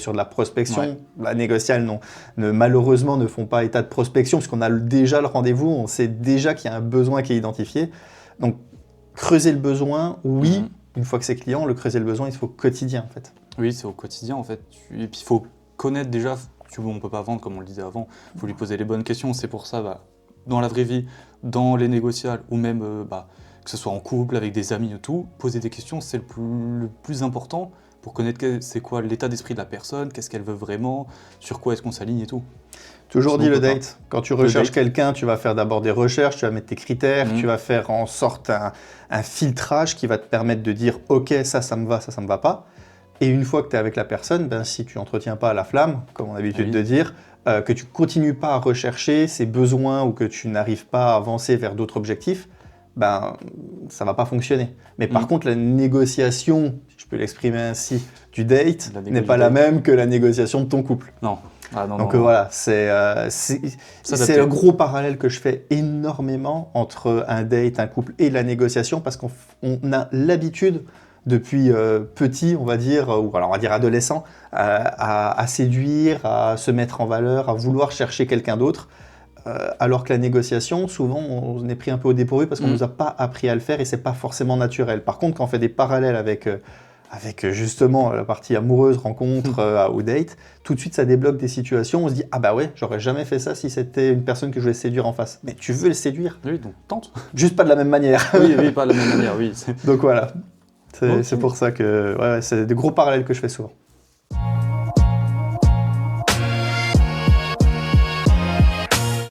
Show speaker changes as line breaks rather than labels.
sur de la prospection. La négociale, non. Malheureusement, ne font pas état de prospection, puisqu'on a déjà le rendez-vous, on sait déjà qu'il y a un besoin qui est identifié. Donc, creuser le besoin, oui, une fois que c'est client, creuser le besoin, il faut au quotidien, en fait.
Oui, c'est au quotidien, en fait. Et puis, il faut connaître déjà, on ne peut pas vendre, comme on le disait avant, il faut lui poser les bonnes questions. C'est pour ça, dans la vraie vie, dans les négociables, ou même que ce soit en couple, avec des amis et tout, poser des questions, c'est le plus important pour connaître c'est quoi l'état d'esprit de la personne, qu'est-ce qu'elle veut vraiment, sur quoi est-ce qu'on s'aligne et tout.
Toujours
Sinon,
dit le date. Quand tu recherches
date.
quelqu'un, tu vas faire d'abord des recherches, tu vas mettre tes critères, tu vas faire en sorte un filtrage qui va te permettre de dire « Ok, ça me va, ça me va pas ». Et une fois que tu es avec la personne, si tu n'entretiens pas la flamme, comme on a l'habitude de dire, que tu ne continues pas à rechercher ses besoins ou que tu n'arrives pas à avancer vers d'autres objectifs, ça ne va pas fonctionner. Mais par contre, la négociation, si je peux l'exprimer ainsi, du date n'est pas la même que la négociation de ton couple.
Non.
Donc voilà, c'est un gros parallèle que je fais énormément entre un date, un couple et la négociation, parce qu'on a l'habitude depuis petit, on va dire, ou alors on va dire adolescent, à séduire, à se mettre en valeur, à vouloir chercher quelqu'un d'autre, alors que la négociation, souvent, on est pris un peu au dépourvu parce qu'on ne nous a pas appris à le faire et c'est pas forcément naturel. Par contre, quand on fait des parallèles avec justement la partie amoureuse, rencontre ou date, tout de suite ça débloque des situations, on se dit « Ah bah ouais, j'aurais jamais fait ça si c'était une personne que je voulais séduire en face. » Mais tu veux le séduire.
Oui, donc tente.
Juste pas de la même manière.
Oui, pas de la même manière, oui.
Donc voilà. C'est pour ça que c'est des gros parallèles que je fais souvent.